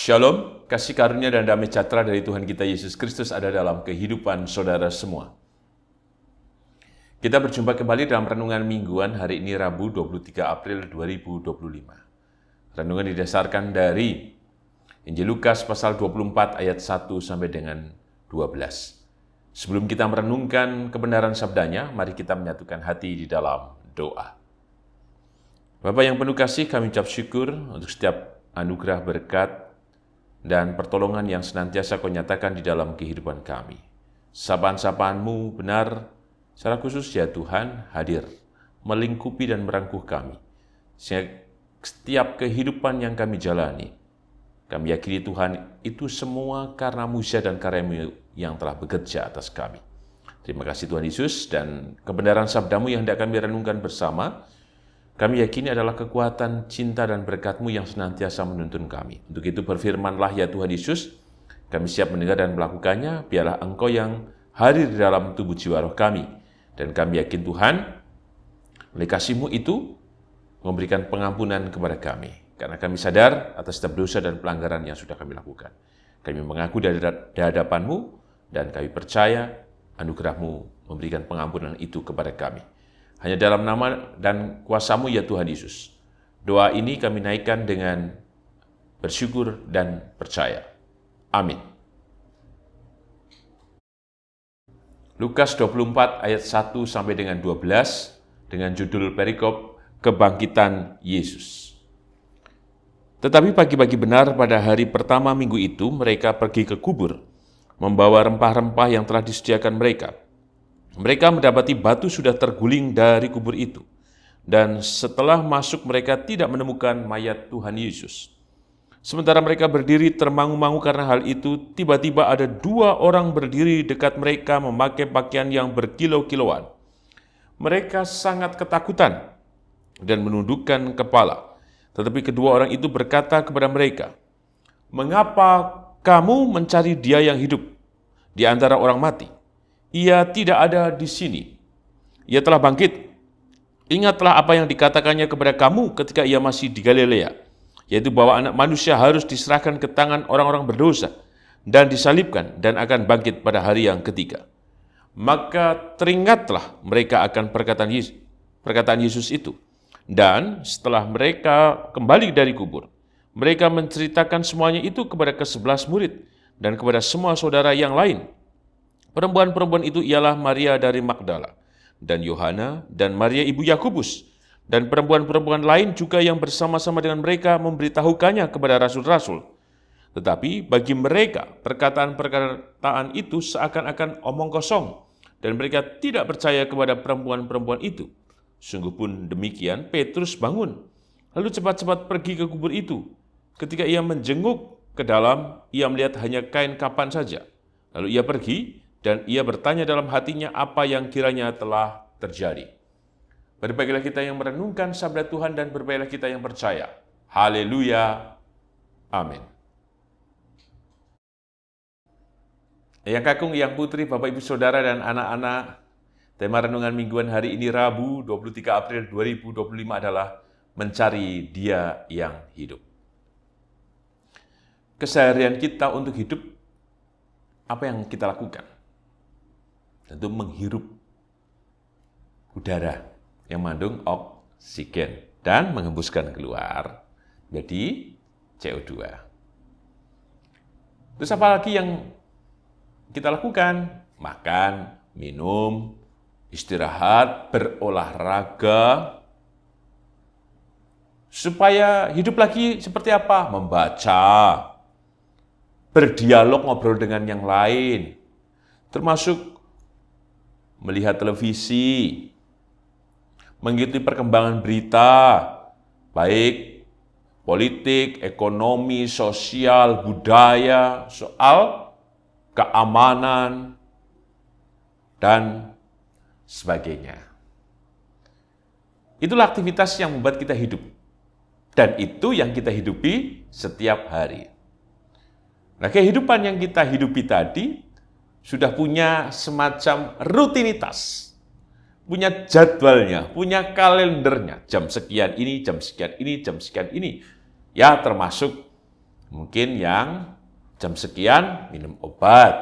Shalom, kasih karunia dan damai sejahtera dari Tuhan kita Yesus Kristus ada dalam kehidupan saudara semua. Kita berjumpa kembali dalam renungan mingguan hari ini Rabu 23 April 2025. Renungan didasarkan dari Injil Lukas pasal 24 ayat 1 sampai dengan 12. Sebelum kita merenungkan kebenaran sabdanya, mari kita menyatukan hati di dalam doa. Bapa yang penuh kasih, kami ucap syukur untuk setiap anugerah berkat dan pertolongan yang senantiasa Kau nyatakan di dalam kehidupan kami. Sapaan-sapaanmu benar, secara khusus ya Tuhan, hadir, melingkupi dan merangkuh kami. Sehingga setiap kehidupan yang kami jalani, kami yakini Tuhan itu semua karena mujizat dan karya-Mu yang telah bekerja atas kami. Terima kasih Tuhan Yesus, dan kebenaran sabda-Mu yang hendak kami renungkan bersama, kami yakini adalah kekuatan, cinta, dan berkat-Mu yang senantiasa menuntun kami. Untuk itu berfirman-Lah ya Tuhan Yesus, kami siap mendengar dan melakukannya, biarlah Engkau yang hadir di dalam tubuh jiwa roh kami. Dan kami yakin Tuhan, oleh kasih-Mu itu, memberikan pengampunan kepada kami. Karena kami sadar atas setiap dosa dan pelanggaran yang sudah kami lakukan. Kami mengaku di hadapan-Mu, dan kami percaya anugerah-Mu memberikan pengampunan itu kepada kami. Hanya dalam nama dan kuasa-Mu ya Tuhan Yesus. Doa ini kami naikkan dengan bersyukur dan percaya. Amin. Lukas 24 ayat 1 sampai dengan 12 dengan judul perikop Kebangkitan Yesus. Tetapi pagi-pagi benar pada hari pertama minggu itu mereka pergi ke kubur, membawa rempah-rempah yang telah disediakan mereka. Mereka mendapati batu sudah terguling dari kubur itu, dan setelah masuk mereka tidak menemukan mayat Tuhan Yesus. Sementara mereka berdiri termangu-mangu karena hal itu, tiba-tiba ada 2 orang berdiri dekat mereka memakai pakaian yang berkilau-kilauan. Mereka sangat ketakutan dan menundukkan kepala. Tetapi kedua orang itu berkata kepada mereka, "Mengapa kamu mencari Dia yang hidup di antara orang mati? Ia tidak ada di sini. Ia telah bangkit. Ingatlah apa yang dikatakannya kepada kamu ketika ia masih di Galilea, yaitu bahwa Anak Manusia harus diserahkan ke tangan orang-orang berdosa dan disalibkan dan akan bangkit pada hari yang ketiga." Maka teringatlah mereka akan perkataan Yesus itu. Dan setelah mereka kembali dari kubur, mereka menceritakan semuanya itu kepada ke-11 murid dan kepada semua saudara yang lain. Perempuan-perempuan itu ialah Maria dari Magdala, dan Yohana, dan Maria ibu Yakobus, dan perempuan-perempuan lain juga yang bersama-sama dengan mereka memberitahukannya kepada rasul-rasul. Tetapi bagi mereka, perkataan-perkataan itu seakan-akan omong kosong, dan mereka tidak percaya kepada perempuan-perempuan itu. Sungguh pun demikian, Petrus bangun, lalu cepat-cepat pergi ke kubur itu. Ketika ia menjenguk ke dalam, ia melihat hanya kain kapan saja. Lalu ia pergi, dan ia bertanya dalam hatinya apa yang kiranya telah terjadi. Berbahagialah kita yang merenungkan sabda Tuhan dan berbahagialah kita yang percaya. Haleluya. Amin. Yang kakung, yang putri, Bapak Ibu Saudara dan anak-anak, tema renungan mingguan hari ini Rabu 23 April 2025 adalah mencari Dia yang hidup. Keseharian kita untuk hidup, apa yang kita lakukan? Tentu menghirup udara yang mengandung oksigen dan menghembuskan keluar jadi CO2. Terus apa lagi yang kita lakukan? Makan, minum, istirahat, berolahraga. Supaya hidup lagi seperti apa? Membaca, berdialog, ngobrol dengan yang lain, termasuk melihat televisi, mengikuti perkembangan berita, baik politik, ekonomi, sosial, budaya, soal keamanan, dan sebagainya. Itulah aktivitas yang membuat kita hidup. Dan itu yang kita hidupi setiap hari. Nah, kehidupan yang kita hidupi tadi sudah punya semacam rutinitas, punya jadwalnya, punya kalendernya, jam sekian ini, jam sekian ini, jam sekian ini. Ya, termasuk Mungkin yang jam sekian minum obat.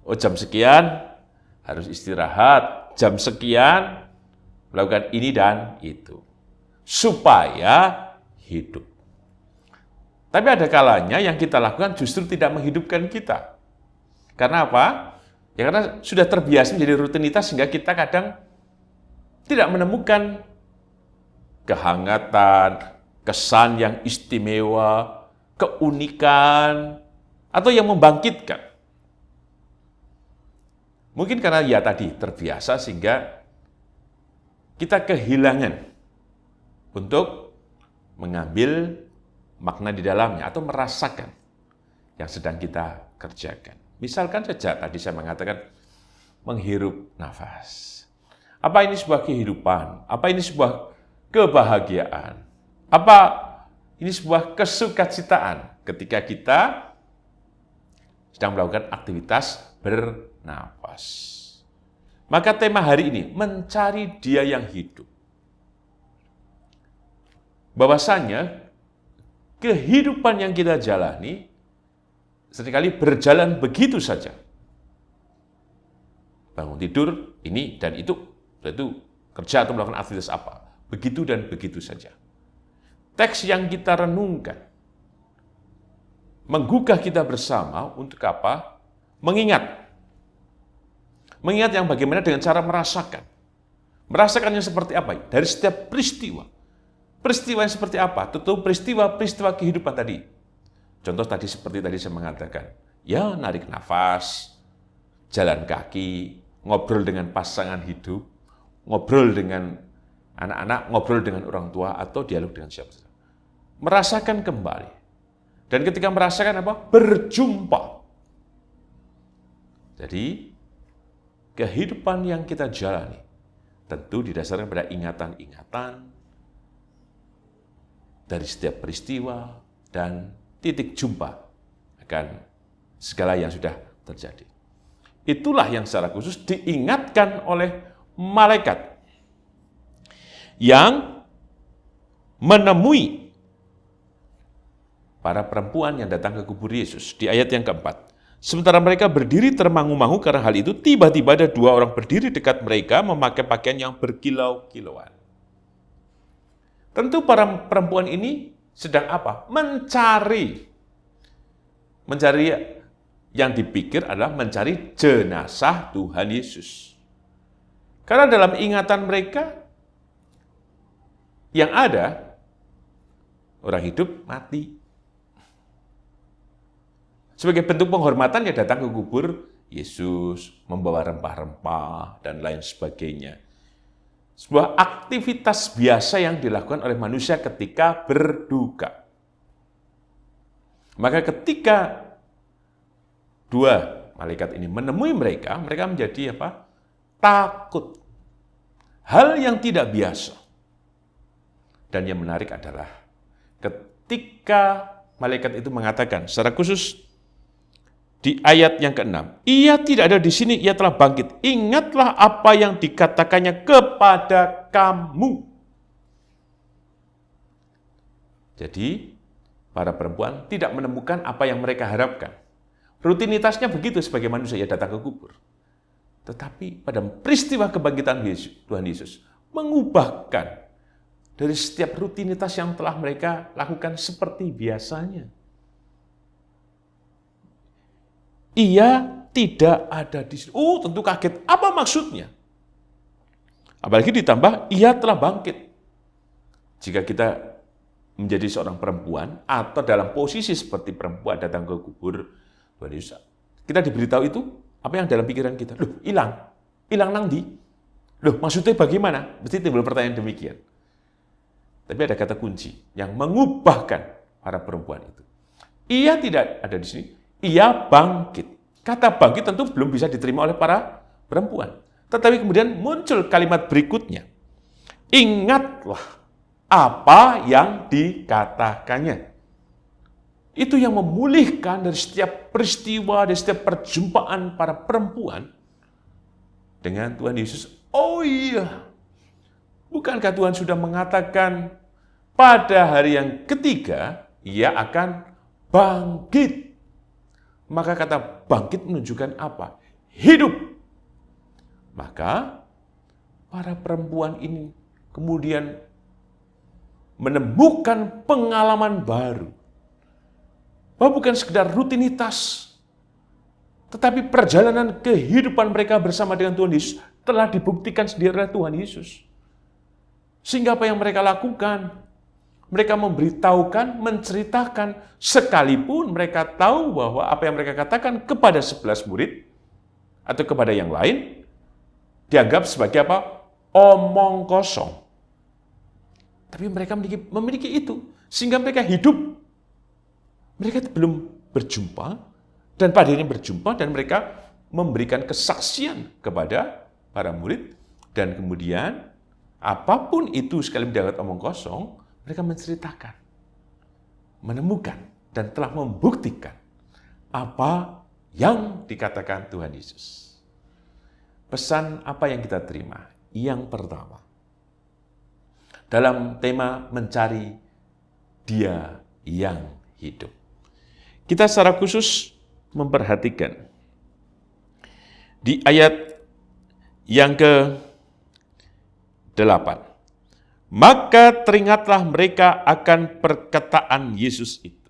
Oh, jam sekian harus istirahat. Jam sekian melakukan ini dan itu. Supaya hidup. Tapi ada kalanya yang kita lakukan justru tidak menghidupkan kita. Karena apa? Ya karena sudah terbiasa menjadi rutinitas sehingga kita kadang tidak menemukan kehangatan, kesan yang istimewa, keunikan, atau yang membangkitkan. Mungkin karena ya tadi terbiasa sehingga kita kehilangan untuk mengambil makna di dalamnya atau merasakan yang sedang kita kerjakan. Misalkan saja tadi saya mengatakan menghirup nafas. Apa ini sebuah kehidupan? Apa ini sebuah kebahagiaan? Apa ini sebuah kesukacitaan ketika kita sedang melakukan aktivitas bernafas. Maka tema hari ini, mencari Dia yang hidup. Bahwasanya kehidupan yang kita jalani seringkali berjalan begitu saja. Bangun tidur, ini dan itu kerja atau melakukan aktivitas apa. Begitu dan begitu saja. Teks yang kita renungkan menggugah kita bersama untuk apa? Mengingat. Mengingat yang bagaimana dengan cara merasakan. Merasakannya seperti apa? Dari setiap peristiwa. Peristiwa yang seperti apa? Tentu peristiwa kehidupan tadi. Contoh tadi seperti tadi saya mengatakan. Ya, narik nafas, jalan kaki, ngobrol dengan pasangan hidup, ngobrol dengan anak-anak, ngobrol dengan orang tua, atau dialog dengan siapa saja. Merasakan kembali. Dan ketika merasakan apa? Berjumpa. Jadi, kehidupan yang kita jalani tentu didasarkan pada ingatan-ingatan dari setiap peristiwa dan titik jumpa akan segala yang sudah terjadi. Itulah yang secara khusus diingatkan oleh malaikat yang menemui para perempuan yang datang ke kubur Yesus di ayat yang keempat. Sementara mereka berdiri termangu-mangu karena hal itu, tiba-tiba ada dua orang berdiri dekat mereka memakai pakaian yang berkilau-kilauan. Tentu para perempuan ini sedang apa? Mencari yang dipikir adalah mencari jenazah Tuhan Yesus. Karena dalam ingatan mereka yang ada, orang hidup mati. Sebagai bentuk penghormatan, ya datang ke kubur Yesus, membawa rempah-rempah, dan lain sebagainya. Sebuah aktivitas biasa yang dilakukan oleh manusia ketika berduka. Maka ketika dua malaikat ini menemui mereka menjadi apa? Takut. Hal yang tidak biasa. Dan yang menarik adalah ketika malaikat itu mengatakan secara khusus di ayat yang ke-6, ia tidak ada di sini, ia telah bangkit. Ingatlah apa yang dikatakannya kepada kamu. Jadi, para perempuan tidak menemukan apa yang mereka harapkan. Rutinitasnya begitu sebagai manusia, ya datang ke kubur. Tetapi pada peristiwa kebangkitan Tuhan Yesus, mengubahkan dari setiap rutinitas yang telah mereka lakukan seperti biasanya. Ia tidak ada di sini. Oh, tentu kaget. Apa maksudnya? Apalagi ditambah, ia telah bangkit. Jika kita menjadi seorang perempuan, atau dalam posisi seperti perempuan datang ke kubur Tuhan Yesus, kita diberitahu itu, apa yang dalam pikiran kita? Loh, hilang. Hilang nangdi. Loh, maksudnya bagaimana? Mesti timbul pertanyaan demikian. Tapi ada kata kunci yang mengubahkan para perempuan itu. Ia tidak ada di sini. Ia bangkit. Kata bangkit tentu belum bisa diterima oleh para perempuan. Tetapi kemudian muncul kalimat berikutnya. Ingatlah apa yang dikatakannya. Itu yang memulihkan dari setiap peristiwa, dari setiap perjumpaan para perempuan dengan Tuhan Yesus. Oh iya, bukankah Tuhan sudah mengatakan pada hari yang ketiga, ia akan bangkit. Maka kata bangkit menunjukkan apa? Hidup. Maka para perempuan ini kemudian menemukan pengalaman baru. Bahwa bukan sekedar rutinitas, tetapi perjalanan kehidupan mereka bersama dengan Tuhan Yesus telah dibuktikan sendiri oleh Tuhan Yesus. Sehingga apa yang mereka lakukan? Mereka memberitahukan, menceritakan, sekalipun mereka tahu bahwa apa yang mereka katakan kepada 11 murid atau kepada yang lain dianggap sebagai apa? Omong kosong. Tapi mereka memiliki itu, sehingga mereka hidup. Mereka belum berjumpa, dan pada ini berjumpa, dan mereka memberikan kesaksian kepada para murid, dan kemudian apapun itu sekalipun dianggap omong kosong, mereka menceritakan, menemukan, dan telah membuktikan apa yang dikatakan Tuhan Yesus. Pesan apa yang kita terima? Yang pertama, dalam tema mencari Dia yang hidup. Kita secara khusus memperhatikan di ayat yang ke-8. Maka teringatlah mereka akan perkataan Yesus itu.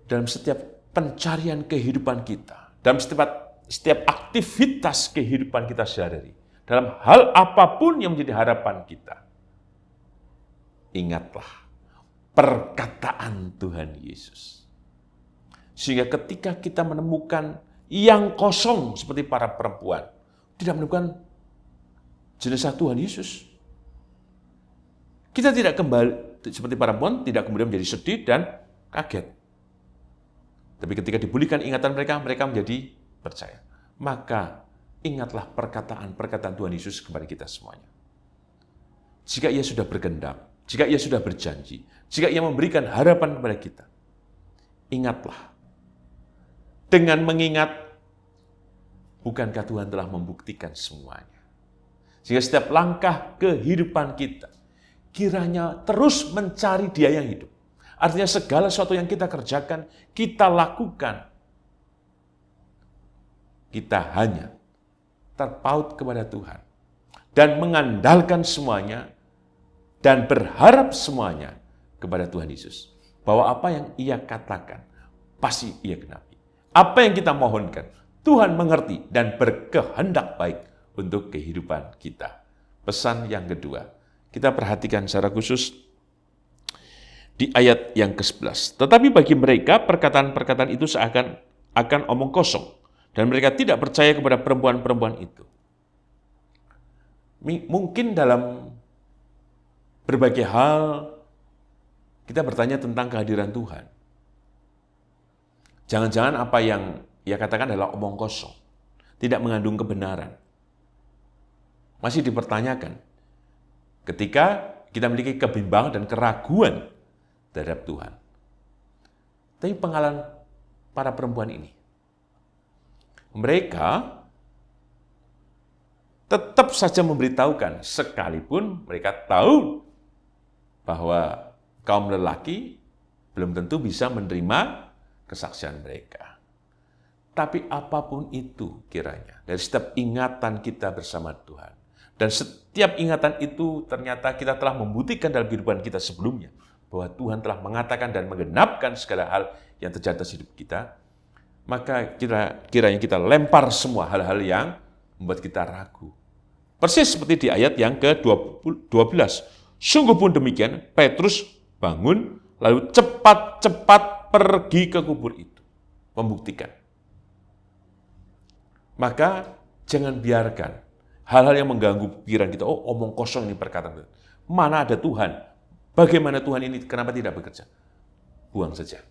Dalam setiap pencarian kehidupan kita, dalam setiap aktivitas kehidupan kita sehari-hari, dalam hal apapun yang menjadi harapan kita, ingatlah perkataan Tuhan Yesus. Sehingga ketika kita menemukan yang kosong seperti para perempuan, tidak menemukan jenazah Tuhan Yesus, kita tidak kembali seperti para perempuan, tidak kemudian menjadi sedih dan kaget. Tapi ketika dipulihkan ingatan mereka, mereka menjadi percaya. Maka ingatlah perkataan-perkataan Tuhan Yesus kepada kita semuanya. Jika Ia sudah berkehendak, jika Ia sudah berjanji, jika Ia memberikan harapan kepada kita, ingatlah. Dengan mengingat, bukankah Tuhan telah membuktikan semuanya? Sehingga setiap langkah kehidupan kita, kiranya terus mencari Dia yang hidup. Artinya segala sesuatu yang kita kerjakan, kita lakukan, kita hanya terpaut kepada Tuhan. Dan mengandalkan semuanya, dan berharap semuanya kepada Tuhan Yesus. Bahwa apa yang Ia katakan, pasti Ia genapi. Apa yang kita mohonkan, Tuhan mengerti dan berkehendak baik untuk kehidupan kita. Pesan yang kedua, kita perhatikan secara khusus di ayat yang ke-11. Tetapi bagi mereka, perkataan-perkataan itu akan omong kosong, dan mereka tidak percaya kepada perempuan-perempuan itu. Mungkin dalam berbagai hal, kita bertanya tentang kehadiran Tuhan. Jangan-jangan apa yang Ia katakan adalah omong kosong, tidak mengandung kebenaran. Masih dipertanyakan ketika kita memiliki kebimbangan dan keraguan terhadap Tuhan. Tapi pengalaman para perempuan ini, mereka tetap saja memberitahukan, sekalipun mereka tahu bahwa kaum lelaki belum tentu bisa menerima kesaksian mereka. Tapi apapun itu kiranya, dari setiap ingatan kita bersama Tuhan, dan setiap ingatan itu ternyata kita telah membuktikan dalam kehidupan kita sebelumnya, bahwa Tuhan telah mengatakan dan menggenapkan segala hal yang terjadi atas hidup kita, maka kiranya kita lempar semua hal-hal yang membuat kita ragu. Persis seperti di ayat yang ke-12. Sungguh pun demikian, Petrus bangun, lalu cepat-cepat pergi ke kubur itu. Membuktikan. Maka jangan biarkan hal-hal yang mengganggu pikiran kita, omong kosong ini perkataan. Mana ada Tuhan? Bagaimana Tuhan ini, kenapa tidak bekerja? Buang saja.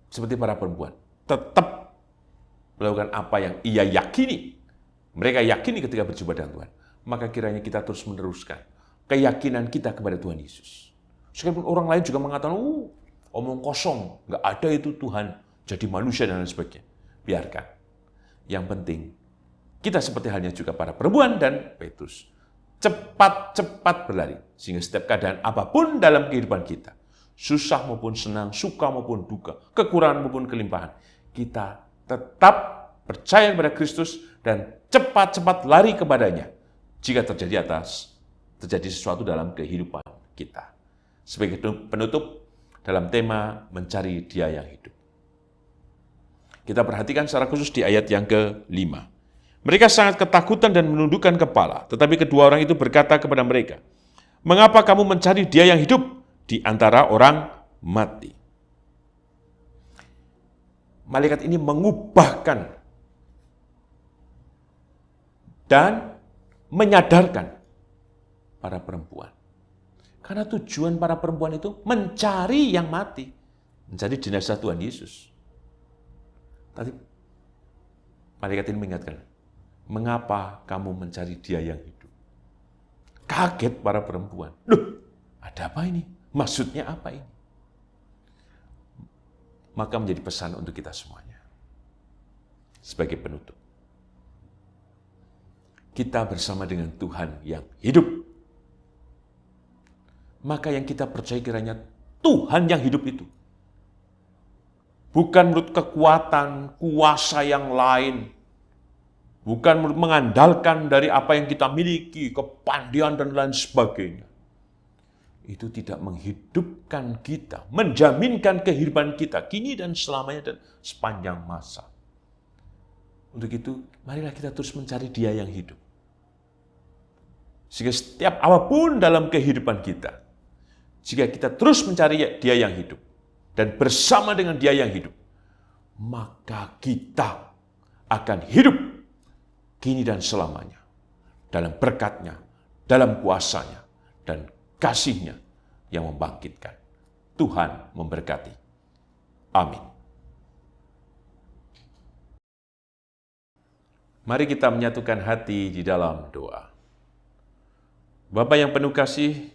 Seperti para perempuan, tetap melakukan apa yang ia yakini. Mereka yakini ketika berjumpa dengan Tuhan. Maka kiranya kita terus meneruskan keyakinan kita kepada Tuhan Yesus. Sekalipun orang lain juga mengatakan, omong kosong, nggak ada itu Tuhan, jadi manusia dan lain sebagainya. Biarkan. Yang penting, kita seperti halnya juga para perempuan dan Petrus, cepat-cepat berlari. Sehingga setiap keadaan apapun dalam kehidupan kita, susah maupun senang, suka maupun duka, kekurangan maupun kelimpahan, kita tetap percaya kepada Kristus dan cepat-cepat lari kepadanya jika terjadi sesuatu dalam kehidupan kita. Sebagai penutup dalam tema mencari Dia yang hidup, kita perhatikan secara khusus di ayat yang ke-5. Mereka sangat ketakutan dan menundukkan kepala, tetapi kedua orang itu berkata kepada mereka, "Mengapa kamu mencari Dia yang hidup di antara orang mati?" Malaikat ini mengubahkan dan menyadarkan para perempuan. Karena tujuan para perempuan itu mencari yang mati, mencari jenazah Tuhan Yesus. Tadi malaikat ini mengingatkan, "Mengapa kamu mencari Dia yang hidup?" Kaget para perempuan. Loh, ada apa ini? Maksudnya apa ini? Maka menjadi pesan untuk kita semuanya. Sebagai penutup, kita bersama dengan Tuhan yang hidup. Maka yang kita percaya kiranya Tuhan yang hidup itu bukan menurut kekuatan, kuasa yang lain, bukan menurut mengandalkan dari apa yang kita miliki, kepandaian dan lain sebagainya. Itu tidak menghidupkan kita, menjaminkan kehidupan kita kini dan selamanya dan sepanjang masa. Untuk itu, marilah kita terus mencari Dia yang hidup. Sehingga setiap apapun dalam kehidupan kita, jika kita terus mencari Dia yang hidup dan bersama dengan Dia yang hidup, maka kita akan hidup kini dan selamanya dalam berkat-Nya, dalam kuasa-Nya, dan kasih-Nya yang membangkitkan. Tuhan memberkati. Amin. Mari kita menyatukan hati di dalam doa. Bapa yang penuh kasih,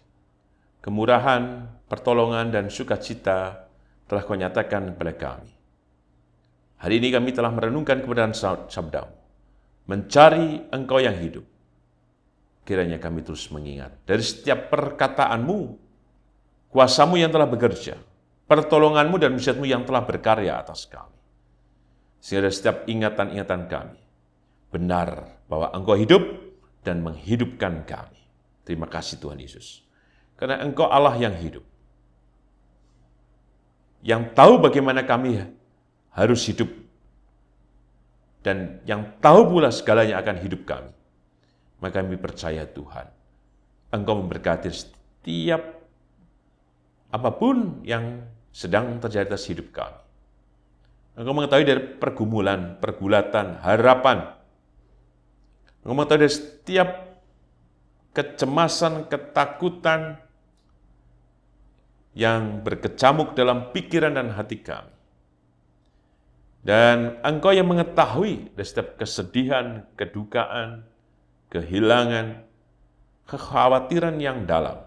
kemurahan, pertolongan, dan sukacita telah Kau nyatakan kepada kami. Hari ini kami telah merenungkan kebenaran sabda-Mu, mencari Engkau yang hidup. Kiranya kami terus mengingat dari setiap perkataan-Mu, kuasa-Mu yang telah bekerja, pertolongan-Mu dan mujizat-Mu yang telah berkarya atas kami. Sehingga dari setiap ingatan-ingatan kami, benar bahwa Engkau hidup dan menghidupkan kami. Terima kasih Tuhan Yesus. Karena Engkau Allah yang hidup, yang tahu bagaimana kami harus hidup, dan yang tahu pula segalanya akan hidup kami. Maka kami percaya Tuhan, Engkau memberkati setiap apapun yang sedang terjadi atas hidup kami. Engkau mengetahui dari pergumulan, pergulatan, harapan. Engkau mengetahui dari setiap kecemasan, ketakutan yang berkecamuk dalam pikiran dan hati kami. Dan Engkau yang mengetahui dari setiap kesedihan, kedukaan, kehilangan, kekhawatiran yang dalam.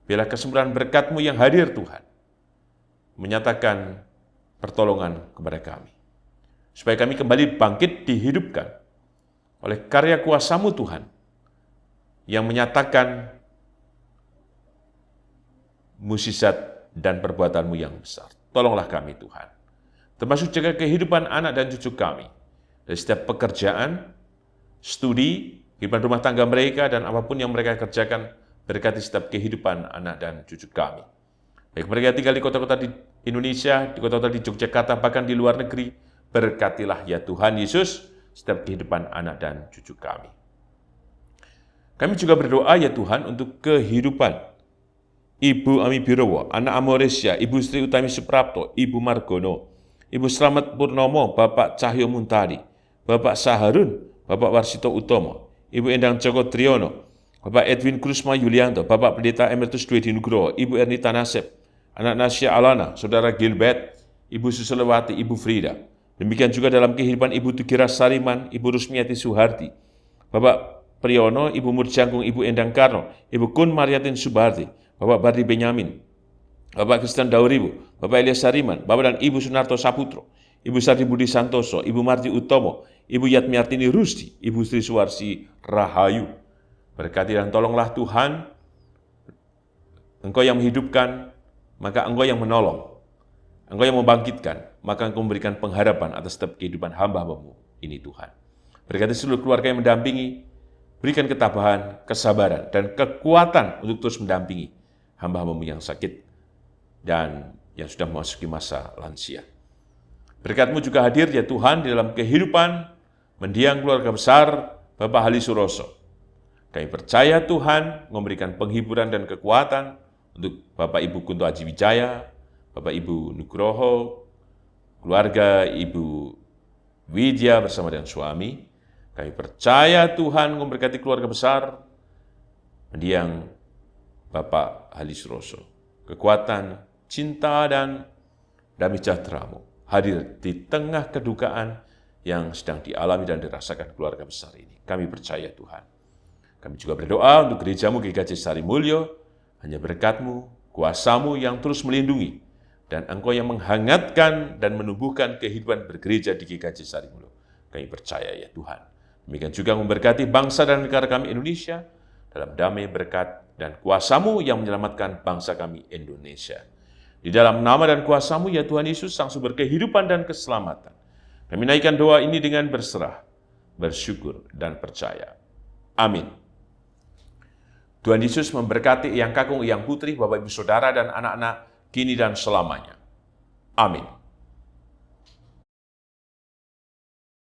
Biarlah kesempurnaan berkat-Mu yang hadir Tuhan, menyatakan pertolongan kepada kami. Supaya kami kembali bangkit dihidupkan oleh karya kuasa-Mu Tuhan, yang menyatakan mukjizat dan perbuatan-Mu yang besar. Tolonglah kami Tuhan, termasuk jaga kehidupan anak dan cucu kami, dari setiap pekerjaan, studi, kehidupan rumah tangga mereka, dan apapun yang mereka kerjakan, berkati setiap kehidupan anak dan cucu kami. Baik mereka tinggal di kota-kota di Indonesia, di kota-kota di Yogyakarta, bahkan di luar negeri, berkatilah ya Tuhan Yesus setiap kehidupan anak dan cucu kami. Kami juga berdoa ya Tuhan untuk kehidupan Ibu Ami Birowo, anak Amoresia, Ibu Sri Utami Suprapto, Ibu Margono, Ibu Slamet Purnomo, Bapak Cahyo Muntari, Bapak Saharun, Bapak Warsito Utomo, Ibu Endang Joko Triyono, Bapak Edwin Krusma Yulianto, Bapak Pendeta Emeritus Dwi Nugroho, Ibu Ernita Nasep, Anak Nasya Alana, Saudara Gilbert, Ibu Suselewati, Ibu Frida. Demikian juga dalam kehidupan Ibu Tugira Sariman, Ibu Rusmiati Suharti, Bapak Priyono, Ibu Murjangkung, Ibu Endang Karno, Ibu Kun Mariatin Subarti, Bapak Bardi Benyamin, Bapak Kristen Dauribu, Bapak Elias Sariman, Bapak dan Ibu Sunarto Saputro, Ibu Sardi Budi Santoso, Ibu Marti Utomo, Ibu Yatmiartini Rusdi, Ibu Sri Suwarsi Rahayu, Berkati dan tolonglah Tuhan, Engkau yang menghidupkan, maka Engkau yang menolong. Engkau yang membangkitkan, maka Engkau memberikan pengharapan atas setiap kehidupan hamba-Mu ini Tuhan. Berkati seluruh keluarga yang mendampingi, berikan ketabahan, kesabaran, dan kekuatan untuk terus mendampingi hamba-Mu yang sakit dan yang sudah memasuki masa lansia. Berkat-Mu juga hadir ya Tuhan di dalam kehidupan mendiang keluarga besar Bapak Hali Suroso. Kami percaya Tuhan memberikan penghiburan dan kekuatan untuk Bapak Ibu Kunto Aji Wijaya, Bapak Ibu Nugroho, keluarga Ibu Widya bersama dengan suami. Kami percaya Tuhan memberkati keluarga besar mendiang Bapak Hali Suroso. Kekuatan, cinta, dan damai sejahtera-Mu hadir di tengah kedukaan yang sedang dialami dan dirasakan keluarga besar ini. Kami percaya Tuhan. Kami juga berdoa untuk gereja-Mu GKJ Sari Mulyo, hanya berkat-Mu, kuasa-Mu yang terus melindungi, dan Engkau yang menghangatkan dan menumbuhkan kehidupan bergereja di GKJ Sari Mulyo. Kami percaya ya Tuhan. Demikian juga memberkati bangsa dan negara kami Indonesia, dalam damai berkat dan kuasa-Mu yang menyelamatkan bangsa kami Indonesia. Di dalam nama dan kuasa-Mu ya Tuhan Yesus, Sang Sumber kehidupan dan keselamatan. Kami naikkan doa ini dengan berserah, bersyukur, dan percaya. Amin. Tuhan Yesus memberkati Eyang Kakung, Eyang Putri, Bapak Ibu Saudara, dan anak-anak kini dan selamanya. Amin.